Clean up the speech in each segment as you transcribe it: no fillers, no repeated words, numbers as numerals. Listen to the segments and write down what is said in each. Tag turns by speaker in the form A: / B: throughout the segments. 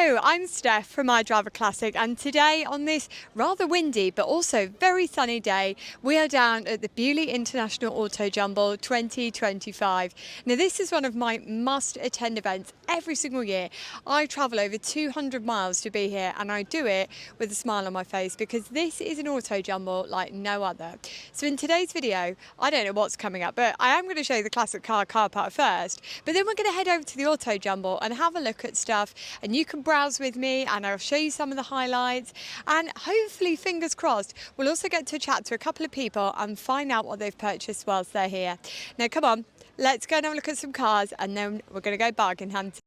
A: Hello, I'm Steph from iDriver Classic, and today on this rather windy but also very sunny day, we are down at the Beaulieu International Autojumble 2025. Now this is one of my must-attend events every single year. I travel over 200 miles to be here, and I do it with a smile on my face because this is an autojumble like no other. So in today's video, I don't know what's coming up, but I am going to show you the classic car park first, but then we're going to head over to the autojumble and have a look at stuff, and you can browse with me and I'll show you some of the highlights, and hopefully, fingers crossed, we'll also get to chat to a couple of people and find out what they've purchased whilst they're here. Now come on, let's go and have a look at some cars, and then we're going to go bargain hunting.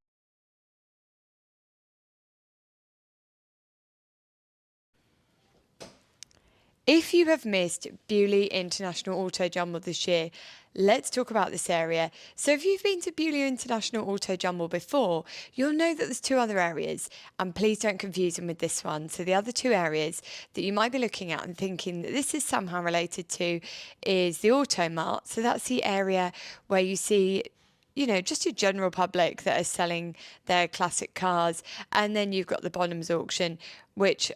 A: If you have missed Beaulieu International Autojumble this year, let's talk about this area. So if you've been to Beaulieu International Autojumble before, you'll know that there's two other areas, and please don't confuse them with this one. So the other two areas that you might be looking at and thinking that this is somehow related to is the Auto Mart. So that's the area where you see just your general public that are selling their classic cars. And then you've got the Bonhams auction, which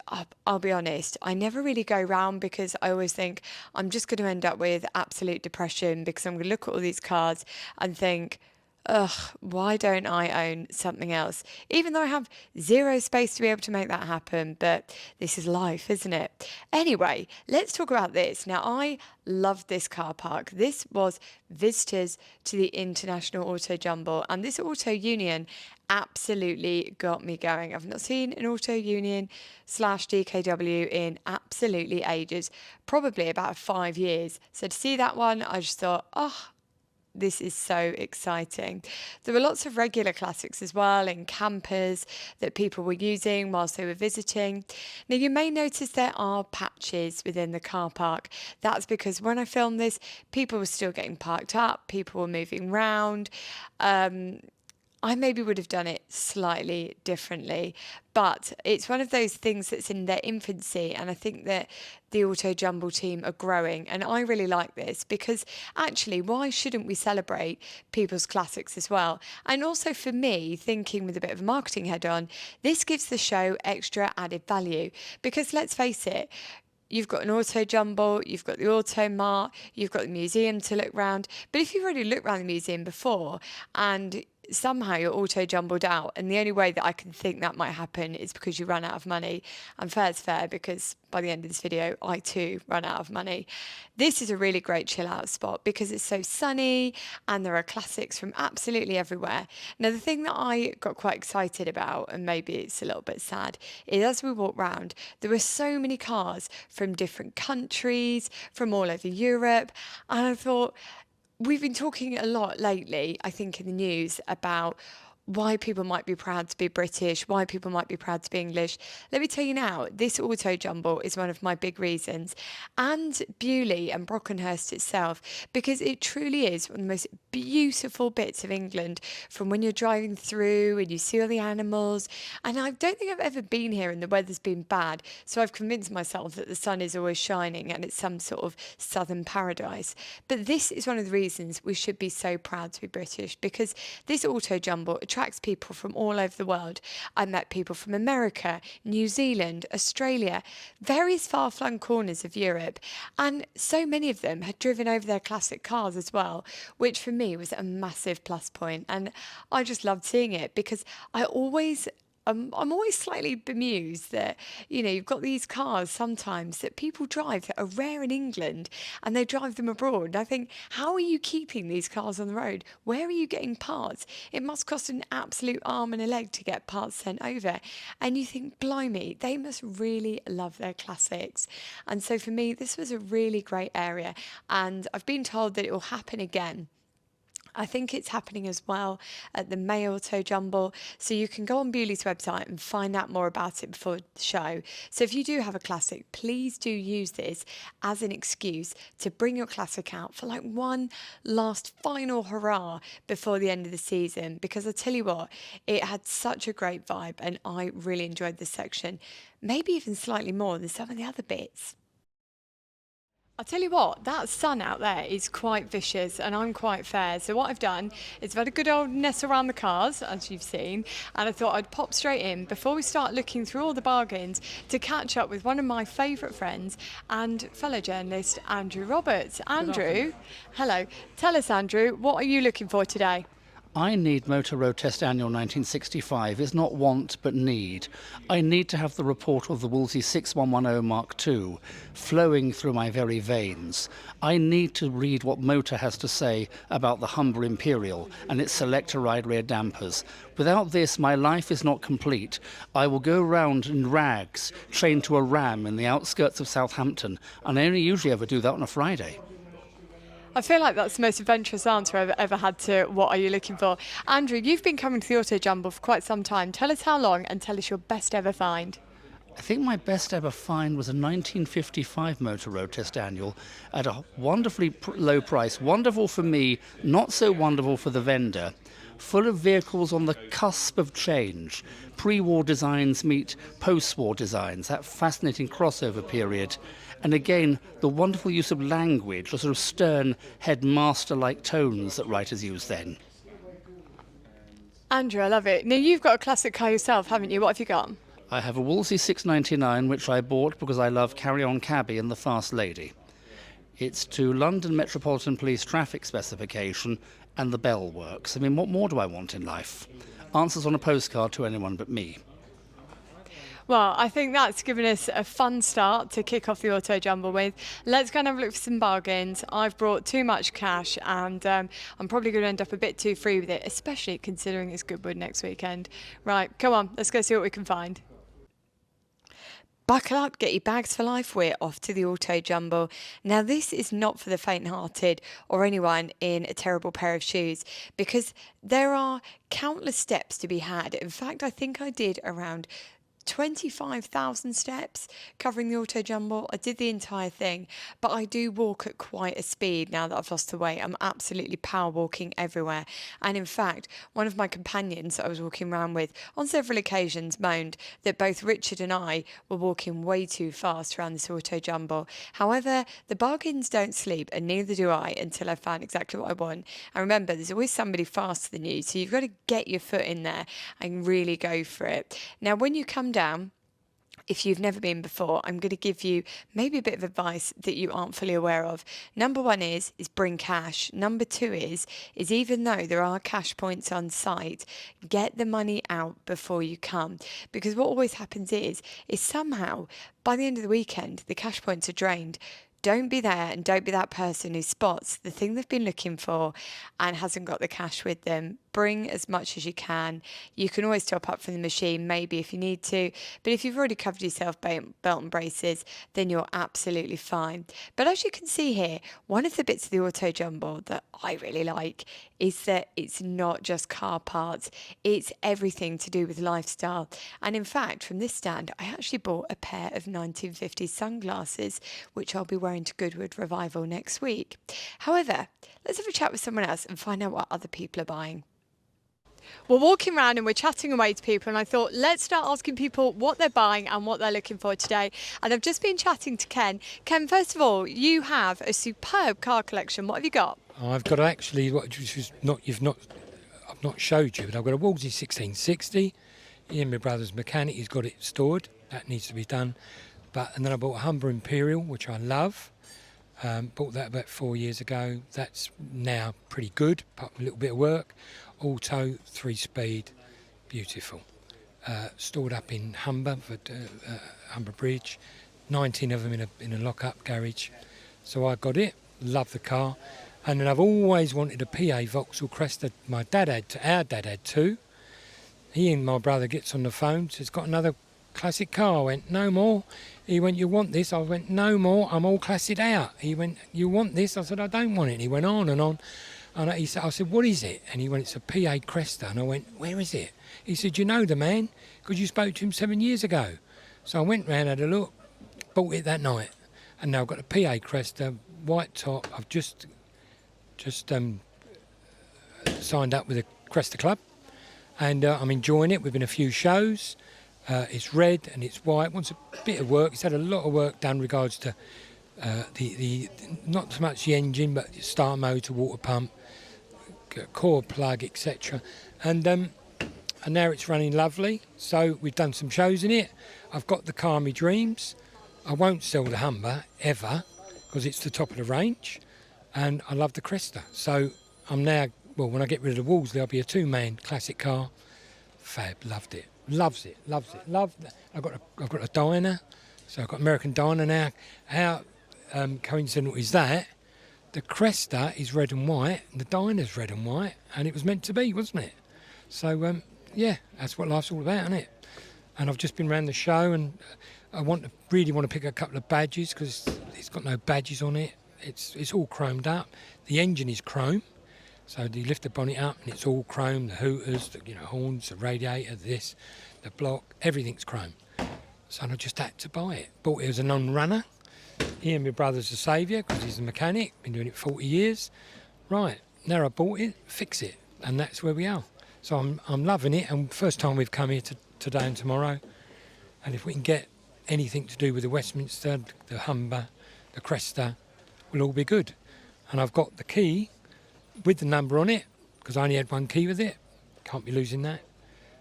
A: I'll be honest, I never really go round because I always think I'm just going to end up with absolute depression because I'm going to look at all these cars and think, ugh, why don't I own something else? Even though I have zero space to be able to make that happen, but this is life, isn't it? Anyway, let's talk about this. Now, I loved this car park. This was visitors to the International Auto Jumble, and this Auto Union absolutely got me going. I've not seen an Auto Union slash DKW in absolutely ages, probably about 5 years. So to see that one, I just thought, oh, this is so exciting. There were lots of regular classics as well in campers that people were using whilst they were visiting. Now, you may notice there are patches within the car park. That's because when I filmed this, people were still getting parked up, people were moving around. I maybe would have done it slightly differently, but it's one of those things that's in their infancy, and I think that the Auto Jumble team are growing, and I really like this because actually, why shouldn't we celebrate people's classics as well? And also for me, thinking with a bit of a marketing head on, this gives the show extra added value because let's face it, you've got an auto jumble, you've got the auto mart, you've got the museum to look round. But if you've already looked around the museum before and somehow you're auto jumbled out, and the only way that I can think that might happen is because you run out of money, and fair's fair because by the end of this video I too run out of money. This is a really great chill out spot because it's so sunny and there are classics from absolutely everywhere. Now the thing that I got quite excited about, and maybe it's a little bit sad, is as we walk round there were so many cars from different countries, from all over Europe, and I thought, we've been talking a lot lately, I think, in the news about why people might be proud to be British, why people might be proud to be English. Let me tell you now, this auto jumble is one of my big reasons, and Beaulieu and Brockenhurst itself, because it truly is one of the most beautiful bits of England from when you're driving through and you see all the animals. And I don't think I've ever been here and the weather's been bad, so I've convinced myself that the sun is always shining and it's some sort of southern paradise. But this is one of the reasons we should be so proud to be British, because this auto jumble attracts people from all over the world. I met people from America, New Zealand, Australia, various far-flung corners of Europe, and so many of them had driven over their classic cars as well, which for me was a massive plus point. And I just loved seeing it because I'm always slightly bemused that, you've got these cars sometimes that people drive that are rare in England and they drive them abroad. And I think, how are you keeping these cars on the road? Where are you getting parts? It must cost an absolute arm and a leg to get parts sent over. And you think, blimey, they must really love their classics. And so for me, this was a really great area. And I've been told that it will happen again. I think it's happening as well at the May Auto Jumble. So you can go on Beaulieu's website and find out more about it before the show. So if you do have a classic, please do use this as an excuse to bring your classic out for like one last final hurrah before the end of the season. Because I tell you what, it had such a great vibe and I really enjoyed this section, maybe even slightly more than some of the other bits. I'll tell you what, that sun out there is quite vicious and I'm quite fair. So what I've done is I've had a good old mess around the cars, as you've seen, and I thought I'd pop straight in before we start looking through all the bargains to catch up with one of my favourite friends and fellow journalist, Andrew Roberts. Andrew, hello. Tell us, Andrew, what are you looking for today?
B: I need Motor Road Test Annual 1965. It's not want, but need. I need to have the report of the Wolseley 6110 Mark II flowing through my very veins. I need to read what Motor has to say about the Humber Imperial and its selector ride rear dampers. Without this, my life is not complete. I will go round in rags, chained to a ram in the outskirts of Southampton, and I only usually ever do that on a Friday.
A: I feel like that's the most adventurous answer I've ever had to what are you looking for. Andrew, you've been coming to the Auto Jumble for quite some time. Tell us how long and tell us your best ever find.
B: I think my best ever find was a 1955 Motor Road Test Annual at a wonderfully low price. Wonderful for me, not so wonderful for the vendor. Full of vehicles on the cusp of change. Pre-war designs meet post-war designs, that fascinating crossover period. And again, the wonderful use of language, the sort of stern headmaster-like tones that writers used then.
A: Andrew, I love it. Now, you've got a classic car yourself, haven't you? What have you got?
B: I have a Wolseley 699, which I bought because I love Carry On Cabby and the Fast Lady. It's to London Metropolitan Police traffic specification and the bell works. I mean, what more do I want in life? Answers on a postcard to anyone but me.
A: Well, I think that's given us a fun start to kick off the Auto Jumble with. Let's go and have a look for some bargains. I've brought too much cash and I'm probably going to end up a bit too free with it, especially considering it's Goodwood next weekend. Right, come on, let's go see what we can find. Buckle up, get your bags for life. We're off to the Auto Jumble. Now, this is not for the faint-hearted or anyone in a terrible pair of shoes because there are countless steps to be had. In fact, I think I did around 25,000 steps covering the Auto Jumble. I did the entire thing, but I do walk at quite a speed now that I've lost the weight. I'm absolutely power walking everywhere. And in fact, one of my companions that I was walking around with on several occasions moaned that both Richard and I were walking way too fast around this Auto Jumble. However, the bargains don't sleep, and neither do I until I found exactly what I want. And remember, there's always somebody faster than you, so you've got to get your foot in there and really go for it. Now, when you come down, if you've never been before, I'm going to give you maybe a bit of advice that you aren't fully aware of. Number one is bring cash. Number two is even though there are cash points on site, get the money out before you come. Because what always happens is somehow by the end of the weekend, the cash points are drained. Don't be there and don't be that person who spots the thing they've been looking for and hasn't got the cash with them. Bring as much as you can. You can always top up from the machine, maybe if you need to. But if you've already covered yourself belt and braces, then you're absolutely fine. But as you can see here, one of the bits of the Auto Jumble that I really like is that it's not just car parts. It's everything to do with lifestyle. And in fact, from this stand, I actually bought a pair of 1950s sunglasses, which I'll be wearing to Goodwood Revival next week. However, let's have a chat with someone else and find out what other people are buying. We're walking around and we're chatting away to people, and I thought let's start asking people what they're buying and what they're looking for today. And I've just been chatting to Ken. Ken, first of all, you have a superb car collection. What have you got?
C: I've got actually I've not showed you, but I've got a Wolseley 1660. Ian, my brother's mechanic, he's got it stored. That needs to be done. And then I bought a Humber Imperial, which I love. Bought that about 4 years ago. That's now pretty good, apart from a little bit of work. Auto, 3-speed, beautiful. Stored up in Humber, Humber Bridge. 19 of them in a lock-up garage. So I got it, love the car. And then I've always wanted a PA Vauxhall Cresta. Our dad had two. He and my brother gets on the phone, says, got another classic car. I went, no more. He went, you want this? I went, no more, I'm all classic out. He went, you want this? I said, I don't want it. And he went on and on. And I said, what is it? And he went, it's a PA Cresta. And I went, where is it? He said, you know the man, because you spoke to him 7 years ago. So I went round, had a look, bought it that night. And now I've got a PA Cresta, white top. I've just signed up with the Cresta Club. And I'm enjoying it. We've been a few shows. It's red and it's white. Wants a bit of work. It's had a lot of work done regards to the not so much the engine, but the start motor, water pump, core plug, etc. And now it's running lovely. So we've done some shows in it. I've got the car my dreams. I won't sell the Humber ever because it's the top of the range, and I love the Cresta. So I'm now, well, when I get rid of the Wolseley, I'll be a two-man classic car. Fab, loved it, loves it, loves it, loved it. I've got a Dyna, so I've got American Dyna now. How coincidental is that? The Cresta is red and white, and the Dyna's red and white, and it was meant to be, wasn't it? So yeah, that's what life's all about, isn't it? And I've just been around the show, and I really want to pick a couple of badges because it's got no badges on it. It's all chromed up. The engine is chrome, so you lift the bonnet up and it's all chrome. The hooters, the horns, the radiator, this, the block, everything's chrome. So I just had to buy it. Bought it as a non-runner. He and my brother's a saviour because he's a mechanic. Been doing it 40 years. Right, now I bought it, fix it, and that's where we are. So I'm loving it. And first time we've come here today and tomorrow. And if we can get anything to do with the Westminster, the Humber, the Cresta, will all be good. And I've got the key with the number on it because I only had one key with it. Can't be losing that.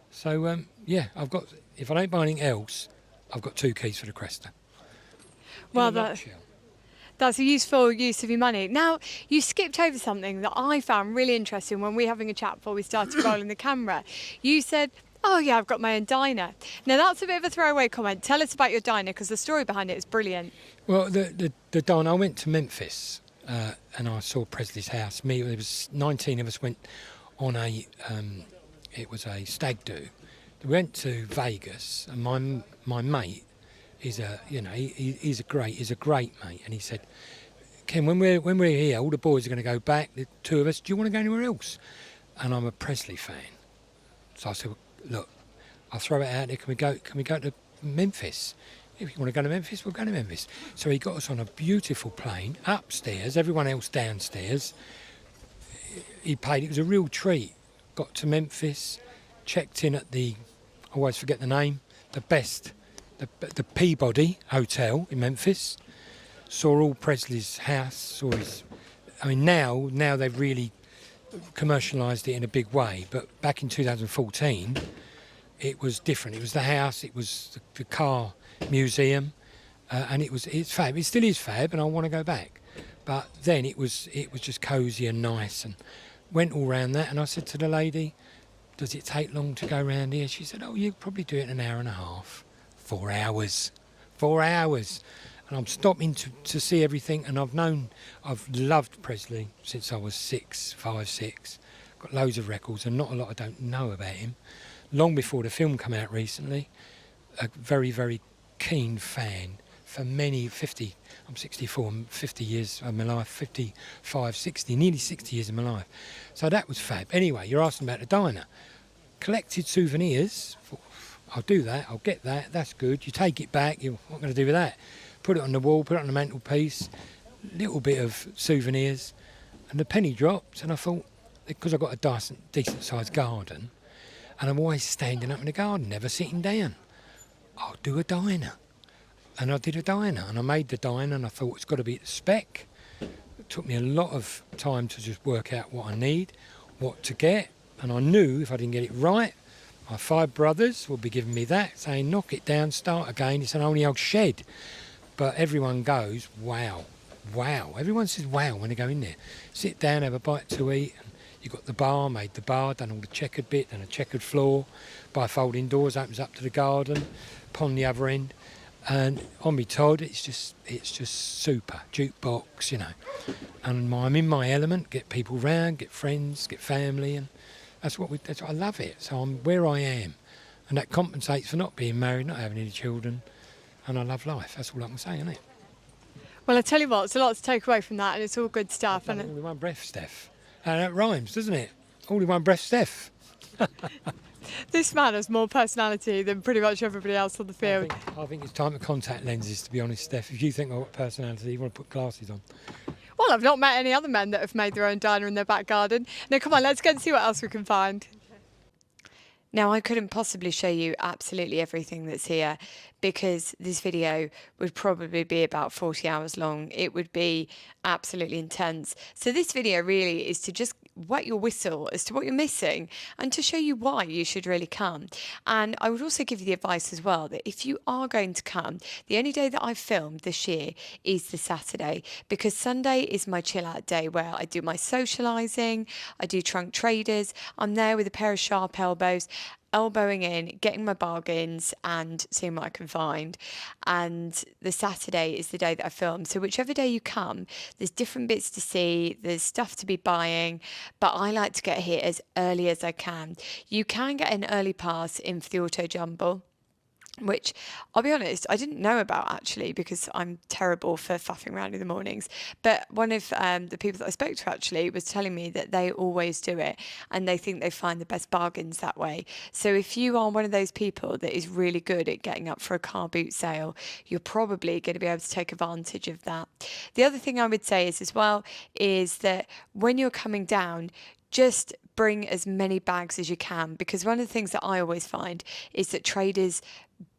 C: So yeah, if I don't buy anything else, I've got two keys for the Cresta.
A: Well, that's a useful use of your money. Now, you skipped over something that I found really interesting when we were having a chat before we started rolling the camera. You said, oh yeah, I've got my own Dyna. Now that's a bit of a throwaway comment. Tell us about your Dyna because the story behind it is brilliant.
C: Well, the Dyna, I went to Memphis and I saw Presley's house. There was 19 of us went on it was a stag do. We went to Vegas and my mate is he's a great mate, and he said, Ken, when we're here, all the boys are going to go back. The two of us, do you want to go anywhere else? And I'm a Presley fan, so I said, well, look, I'll throw it out there. Can we go to Memphis? If you want to go to Memphis, we'll go to Memphis. So he got us on a beautiful plane upstairs, everyone else downstairs. He paid. It was a real treat. Got to Memphis, checked in at I always forget the name, the Peabody Hotel in Memphis. Saw all Presley's house. Saw his. I mean, now they've really commercialised it in a big way. But back in 2014, it was different. It was the house. It was the car museum, and it's fab. It still is fab, and I want to go back. But then it was just cosy and nice, and went all round that. And I said to the lady, "Does it take long to go round here?" She said, "Oh, you probably do it in an hour and a half." 4 hours. 4 hours. And I'm stopping to see everything, and I've loved Presley since I was 5, 6. Got loads of records, and not a lot I don't know about him. Long before the film came out recently, a very, very keen fan for many 50. I'm 64, 50 years of my life, 55, 60, nearly 60 years of my life. So that was fab. Anyway, you're asking about the Dyna. Collected souvenirs. I'll do that, I'll get that, that's good. You take it back, what am I going to do with that? Put it on the wall, put it on the mantelpiece, little bit of souvenirs. And the penny dropped, and I thought, because I've got a decent sized garden, and I'm always standing up in the garden, never sitting down, I'll do a Dyna. And I did a Dyna, and I made the Dyna, and I thought it's got to be at the spec. It took me a lot of time to just work out what I need, what to get, and I knew if I didn't get it right, my 5 brothers will be giving me that, saying, knock it down, start again, it's an only old shed. But everyone goes, wow, wow. Everyone says wow when they go in there. Sit down, have a bite to eat. And you've got the bar, made the bar, done all the checkered bit, and a checkered floor. Bi-folding doors, opens up to the garden, pond the other end. And on me Todd, it's just super. Jukebox, And I'm in my element, get people round, get friends, get family, and that's what I love it. So I'm where I am, and that compensates for not being married, not having any children, and I love life. That's all I can say, isn't it?
A: Well, I tell you what, it's a lot to take away from that, and it's all good stuff.
C: All in one breath, Steph. And that rhymes, doesn't it? All in one breath, Steph.
A: This man has more personality than pretty much everybody else on the field.
C: I think it's time to contact lenses, to be honest, Steph. If you think I've got personality, you want to put glasses on.
A: Well, I've not met any other men that have made their own Dyna in their back garden. Now, come on, let's go and see what else we can find. Now, I couldn't possibly show you absolutely everything that's here because this video would probably be about 40 hours long. It would be absolutely intense. So this video really is to just wet your whistle as to what you're missing and to show you why you should really come. And I would also give you the advice as well that if you are going to come, the only day that I've filmed this year is the Saturday, because Sunday is my chill out day where I do my socialising, I do trunk traders, I'm there with a pair of sharp elbows, elbowing in, getting my bargains and seeing what I can find. And the Saturday is the day that I film. So whichever day you come, there's different bits to see, there's stuff to be buying, but I like to get here as early as I can. You can get an early pass in for the Auto Jumble, which I'll be honest, I didn't know about actually because I'm terrible for faffing around in the mornings. But one of the people that I spoke to actually was telling me that they always do it and they think they find the best bargains that way. So if you are one of those people that is really good at getting up for a car boot sale, you're probably going to be able to take advantage of that. The other thing I would say is as well is that when you're coming down, just bring as many bags as you can, because one of the things that I always find is that traders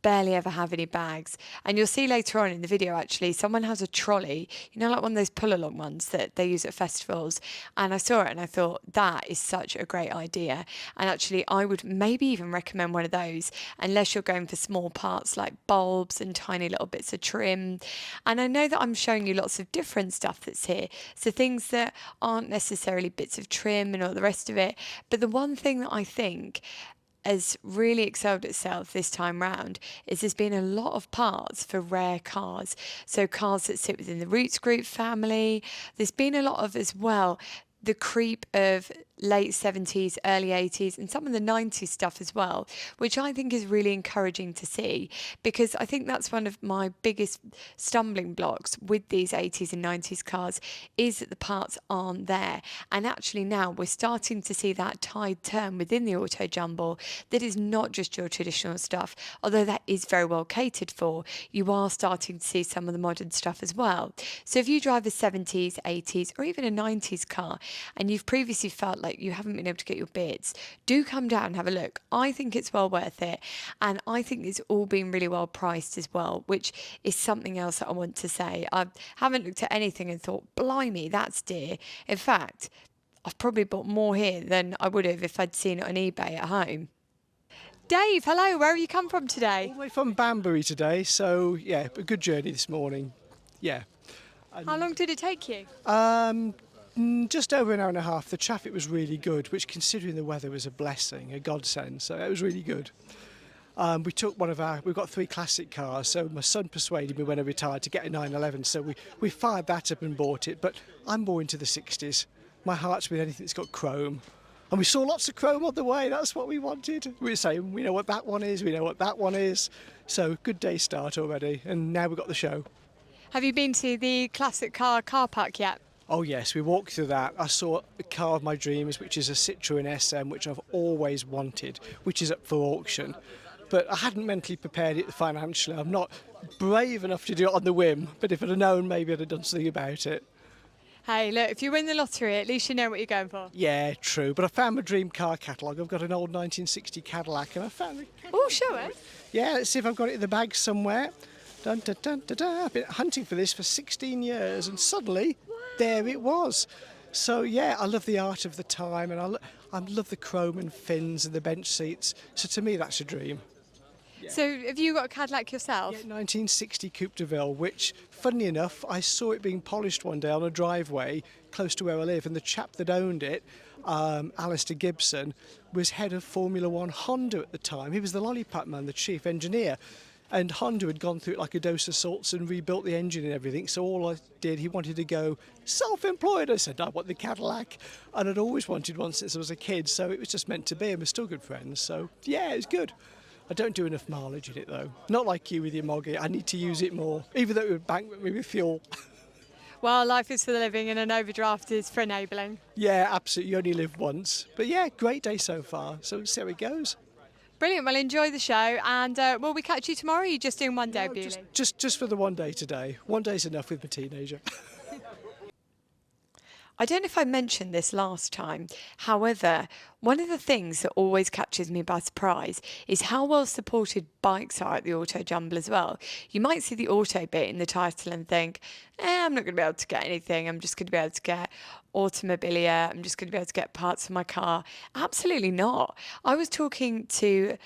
A: barely ever have any bags. And you'll see later on in the video, actually, someone has a trolley, you know, like one of those pull along ones that they use at festivals. And I saw it and I thought, that is such a great idea. And actually, I would maybe even recommend one of those, unless you're going for small parts like bulbs and tiny little bits of trim. And I know that I'm showing you lots of different stuff that's here. So things that aren't necessarily bits of trim and all the rest of it. But the one thing that I think has really excelled itself this time round is there's been a lot of parts for rare cars. So cars that sit within the Roots Group family. There's been a lot of as well the creep of late 70s, early 80s, and some of the 90s stuff as well, which I think is really encouraging to see, because I think that's one of my biggest stumbling blocks with these 80s and 90s cars is that the parts aren't there. And actually now we're starting to see that tide turn within the Auto Jumble, that is not just your traditional stuff, although that is very well catered for. You are starting to see some of the modern stuff as well. So if you drive a 70s, 80s, or even a 90s car, and you've previously felt like you haven't been able to get your bits, do come down and have a look. I think it's well worth it, and I think it's all been really well priced as well, which is something else that I want to say. I haven't looked at anything and thought, blimey, that's dear. In fact, I've probably bought more here than I would have if I'd seen it on eBay at home. Dave, hello, where have you come from today?
D: All the way from Banbury today, so yeah, a good journey this morning. Yeah.
A: How long did it take you?
D: Just over an hour and a half. The traffic was really good, which considering the weather was a blessing, a godsend, so it was really good. We took we've got 3 classic cars, so my son persuaded me when I retired to get a 911, so we fired that up and bought it, but I'm more into the 60s. My heart's with anything that's got chrome. And we saw lots of chrome on the way, that's what we wanted. We were saying, we know what that one is, we know what that one is. So good day start already, and now we've got the show.
A: Have you been to the classic car park yet?
D: Oh yes, we walked through that. I saw the car of my dreams, which is a Citroën SM, which I've always wanted, which is up for auction. But I hadn't mentally prepared it financially. I'm not brave enough to do it on the whim, but if I'd have known, maybe I'd have done something about it.
A: Hey, look, if you win the lottery, at least you know what you're going for.
D: Yeah, true. But I found my dream car catalogue. I've got an old 1960 Cadillac, and I found it.
A: Oh, show it.
D: Yeah, let's see if I've got it in the bag somewhere. Dun, dun, dun, dun, dun. I've been hunting for this for 16 years, and suddenly, there it was. So yeah, I love the art of the time, and I love the chrome and fins and the bench seats. So to me, that's a dream.
A: So have you got a Cadillac yourself?
D: Yeah, 1960 Coupe de Ville, which, funnily enough, I saw it being polished one day on a driveway close to where I live, and the chap that owned it, Alistair Gibson, was head of Formula One Honda at the time. He was the lollipop man, the chief engineer. And Honda had gone through it like a dose of salts and rebuilt the engine and everything. So all I did, he wanted to go self-employed. I said, I want the Cadillac. And I'd always wanted one since I was a kid. So it was just meant to be, and we're still good friends. So yeah, it was good. I don't do enough mileage in it though. Not like you with your Moggy. I need to use it more, even though it would bankrupt me with fuel.
A: Well, life is for the living and an overdraft is for enabling.
D: Yeah, absolutely. You only live once. But yeah, great day so far. So we'll see how it goes.
A: Brilliant. Well, enjoy the show, and will we catch you tomorrow? Or are you just doing one day,
D: No,
A: Beaulieu?
D: just for the one day today. One day's enough with my teenager.
A: I don't know if I mentioned this last time. However, one of the things that always catches me by surprise is how well supported bikes are at the Auto Jumble as well. You might see the auto bit in the title and think, I'm not going to be able to get anything. I'm just going to be able to get automobilia. I'm just going to be able to get parts for my car. Absolutely not. I was talking to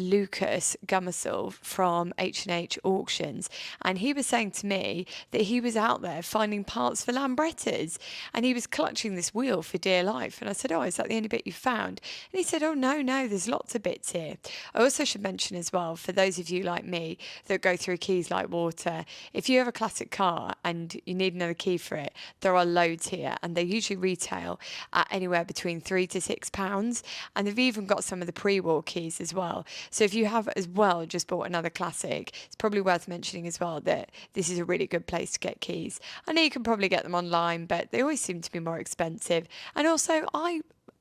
A: Lucas Gummersall from H&H Auctions, and he was saying to me that he was out there finding parts for Lambrettas, and he was clutching this wheel for dear life. And I said, oh, is that the only bit you found? And he said, oh, no, there's lots of bits here. I also should mention as well, for those of you like me that go through keys like water, if you have a classic car and you need another key for it, there are loads here, and they usually retail at anywhere between £3 to £6, and they've even got some of the pre-war keys as well. So if you have as well just bought another classic, it's probably worth mentioning as well that this is a really good place to get keys. I know you can probably get them online, but they always seem to be more expensive. And also, I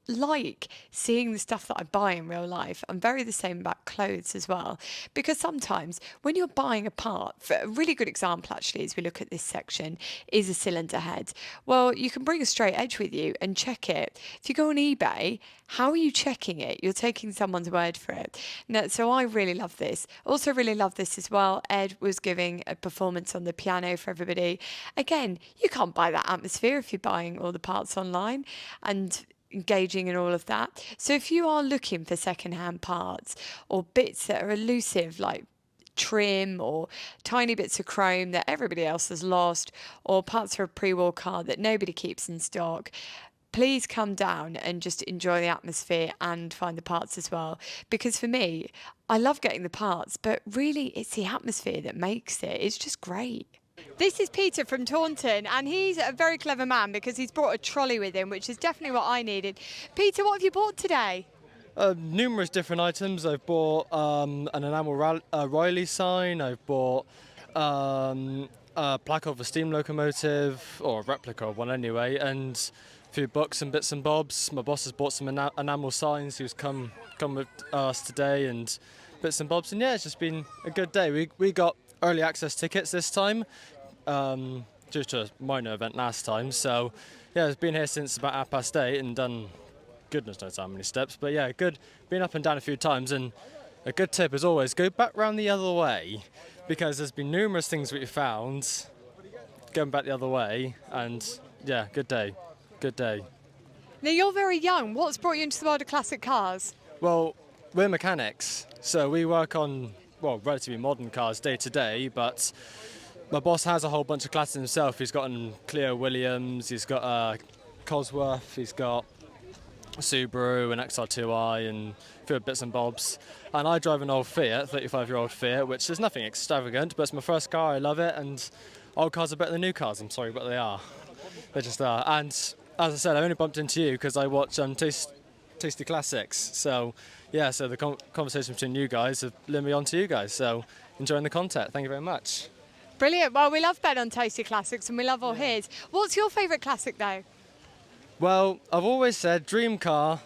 A: like seeing the stuff that I buy in real life. I'm very the same about clothes as well, because sometimes when you're buying a part, for a really good example actually as we look at this section is a cylinder head. Well, you can bring a straight edge with you and check it. If you go on eBay, how are you checking it? You're taking someone's word for it. Now, so I really love this. Also really love this as well. Ed was giving a performance on the piano for everybody. Again, you can't buy that atmosphere if you're buying all the parts online and engaging in all of that. So if you are looking for second-hand parts or bits that are elusive, like trim or tiny bits of chrome that everybody else has lost, or parts for a pre-war car that nobody keeps in stock, please come down and just enjoy the atmosphere and find the parts as well. Because for me, I love getting the parts, but really it's the atmosphere that makes it. It's just great. This is Peter from Taunton, and he's a very clever man because he's brought a trolley with him, which is definitely what I needed. Peter, what have you bought today?
E: Numerous different items. I've bought an enamel Riley sign. I've bought a plaque of a steam locomotive, or a replica of one anyway, and a few books and bits and bobs. My boss has bought some enamel signs. Who's come with us today, and bits and bobs. And yeah, it's just been a good day. We got early access tickets this time, due to a minor event last time. So yeah, I've been here since about 8:30 and done goodness knows how many steps. But yeah, good. Been up and down a few times, and a good tip is always go back round the other way, because there's been numerous things we found going back the other way. And yeah, good day.
A: Now, you're very young. What's brought you into the world of classic cars?
E: Well, we're mechanics, so we work on, well, relatively modern cars day to day, but my boss has a whole bunch of classics himself. He's got a Clio Williams, he's got a Cosworth, he's got a Subaru, an XR2i, and a few bits and bobs. And I drive an old Fiat, 35-year-old Fiat, which is nothing extravagant, but it's my first car, I love it, and old cars are better than new cars, I'm sorry, but they are. They just are. And as I said, I only bumped into you because I watch Tasty Classics. So yeah, so the conversation between you guys have led me on to you guys. So enjoying the content. Thank you very much.
A: Brilliant. Well, we love Ben on Tasty Classics and we love all his. What's your favourite classic though?
E: Well, I've always said dream car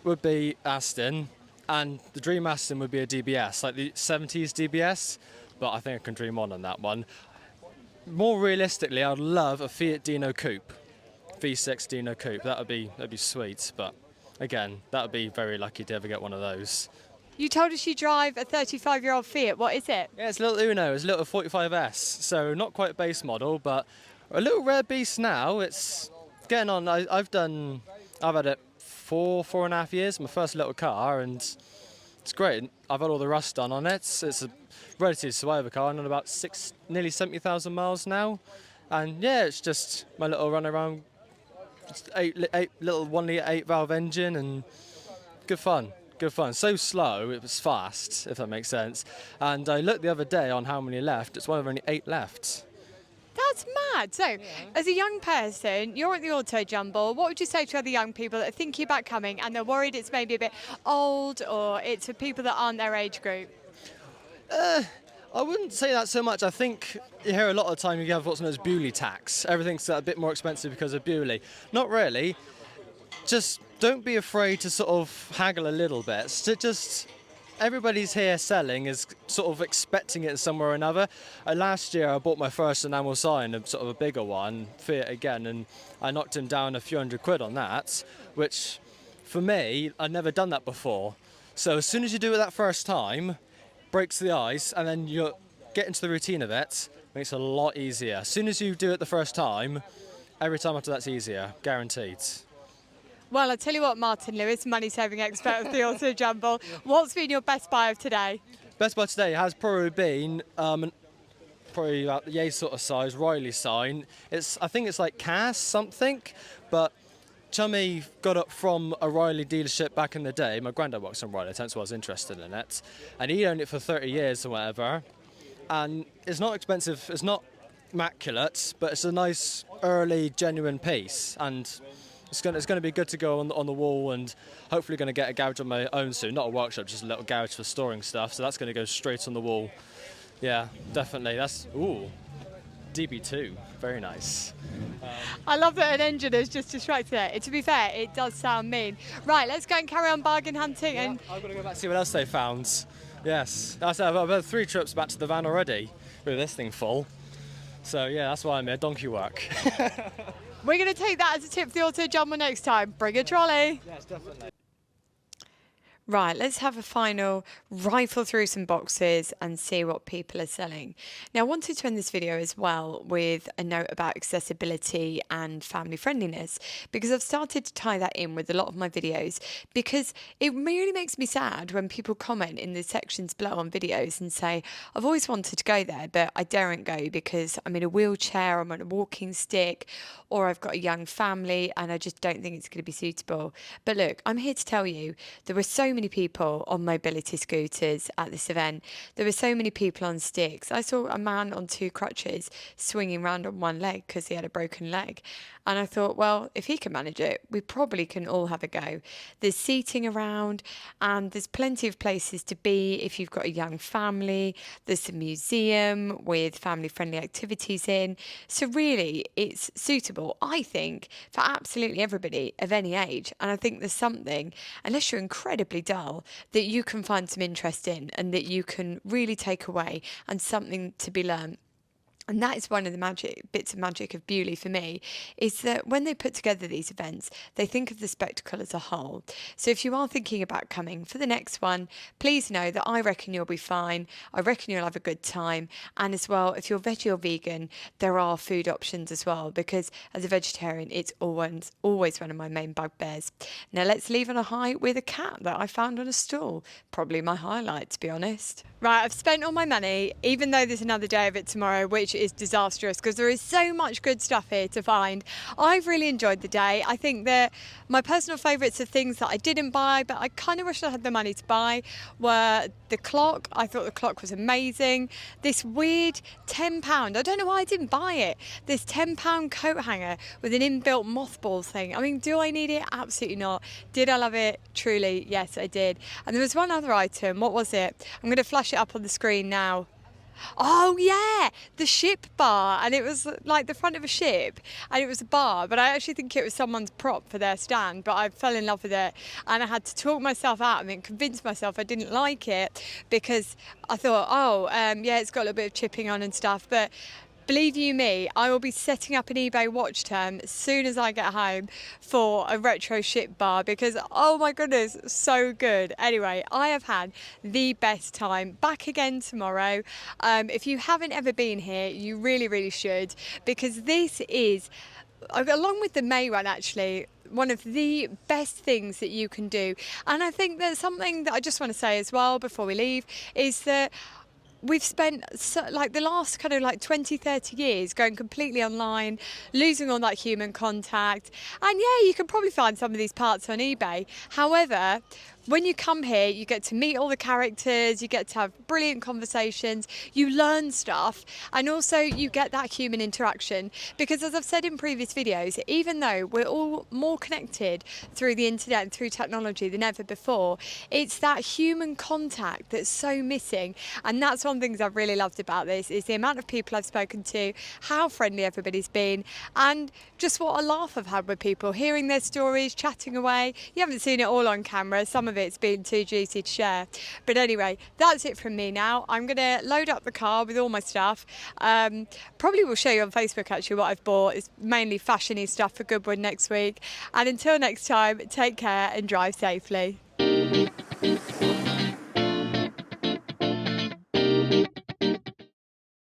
E: would be Aston, and the dream Aston would be a DBS, like the 70s DBS, but I think I can dream on that one. More realistically, I'd love a Fiat Dino Coupe, V6 Dino Coupe. That'd be sweet, but again, that would be very lucky to ever get one of those.
A: You told us you drive a 35-year-old Fiat. What is it?
E: Yeah, it's a little Uno. It's a little 45S, so not quite base model, but a little rare beast now. It's getting on. I've had it 4.5 years, my first little car, and it's great. I've had all the rust done on it. It's a relatively survivor car, and on about nearly 70,000 miles now. And yeah, it's just my little run around, just eight little 1 litre 8 valve engine, and good fun. So slow, it was fast, if that makes sense. And I looked the other day on how many left. It's one of only 8 left.
A: That's mad. So, as a young person, you're at the Auto Jumble. What would you say to other young people that are thinking about coming and they're worried it's maybe a bit old, or it's for people that aren't their age group?
E: I wouldn't say that so much. I think you hear a lot of the time you have what's known as Beaulieu tax. Everything's a bit more expensive because of Beaulieu. Not really. Just don't be afraid to sort of haggle a little bit. So just everybody's here selling is sort of expecting it somewhere or another. Last year I bought my first enamel sign, a sort of a bigger one, Fiat again, and I knocked him down a few £100 on that, which for me, I'd never done that before. So as soon as you do it that first time, breaks the ice, and then you get into the routine of it, makes it a lot easier. As soon as you do it the first time, every time after that's easier, guaranteed.
A: Well, I tell you what, Martin Lewis, money saving expert of the Auto Jumble, what's been your best buy of today?
E: Best buy today has probably been probably about the yay sort of size Riley sign. I think it's like cast something, but Chummy got it from a Riley dealership back in the day. My granddad works on Riley, hence why I was interested in it. And he owned it for 30 years or whatever. And it's not expensive, it's not immaculate, but it's a nice, early, genuine piece. And it's going to be good to go on the wall, and hopefully going to get a garage on my own soon. Not a workshop, just a little garage for storing stuff. So that's going to go straight on the wall. Yeah, definitely. That's, ooh, DB2, very nice.
A: I love that an engine has just distracted it. To be fair, it does sound mean. Right, let's go and carry on bargain hunting. And
E: I've got to go back and see what else they found. Yes, I've had 3 trips back to the van already with this thing full. So yeah, that's why I'm here, donkey work.
A: we're going to take that as a tip for the Auto Jumble next time. Bring a trolley.
E: Yes, definitely.
A: Right, let's have a final rifle through some boxes and see what people are selling. Now, I wanted to end this video as well with a note about accessibility and family friendliness, because I've started to tie that in with a lot of my videos, because it really makes me sad when people comment in the sections below on videos and say, I've always wanted to go there, but I daren't go because I'm in a wheelchair, I'm on a walking stick, or I've got a young family and I just don't think it's going to be suitable. But look, I'm here to tell you, there were so many people on mobility scooters at this event. There were so many people on sticks. I saw a man on 2 crutches swinging around on one leg because he had a broken leg. And I thought, well, if he can manage it, we probably can all have a go. There's seating around and there's plenty of places to be if you've got a young family. There's a museum with family-friendly activities in. So really, it's suitable, I think, for absolutely everybody of any age. And I think there's something, unless you're incredibly dull, that you can find some interest in and that you can really take away and something to be learned. And that is one of the bits of magic of Beaulieu for me, is that when they put together these events, they think of the spectacle as a whole. So if you are thinking about coming for the next one, please know that I reckon you'll be fine. I reckon you'll have a good time. And as well, if you're veggie or vegan, there are food options as well, because as a vegetarian, it's always one of my main bugbears. Now let's leave on a high with a cat that I found on a stool. Probably my highlight, to be honest. Right, I've spent all my money, even though there's another day of it tomorrow, which is disastrous because there is so much good stuff here to find. I've really enjoyed the day. I think that my personal favourites of things that I didn't buy, but I kind of wish I had the money to buy, were the clock. I thought the clock was amazing. This weird £10, I don't know why I didn't buy it, this £10 coat hanger with an inbuilt mothball thing. I mean, do I need it? Absolutely not. Did I love it? Truly, yes, I did. And there was one other item. What was it? I'm going to flash it up on the screen now. Oh yeah, the ship bar, and it was like the front of a ship and it was a bar, but I actually think it was someone's prop for their stand, but I fell in love with it and I had to talk myself out of it and convince myself I didn't like it because I thought, yeah, it's got a little bit of chipping on and stuff, but believe you me, I will be setting up an eBay watch term as soon as I get home for a retro ship bar because, oh my goodness, so good. Anyway, I have had the best time. Back again tomorrow. If you haven't ever been here, you really, really should, because this is, along with the May run actually, one of the best things that you can do. And I think there's something that I just want to say as well before we leave, is that we've spent the last kind of 20-30 years going completely online, losing all that human contact. And yeah, you can probably find some of these parts on eBay. However, when you come here, you get to meet all the characters, you get to have brilliant conversations, you learn stuff, and also you get that human interaction. Because as I've said in previous videos, even though we're all more connected through the internet and through technology than ever before, it's that human contact that's so missing. And that's one of the things I've really loved about this, is the amount of people I've spoken to, how friendly everybody's been, and just what a laugh I've had with people, hearing their stories, chatting away. You haven't seen it all on camera, some of of it's been too juicy to share. But anyway, that's it from me now. I'm going to load up the car with all my stuff. Probably will show you on Facebook actually what I've bought. It's mainly fashiony stuff for Goodwood next week. And until next time, take care and drive safely.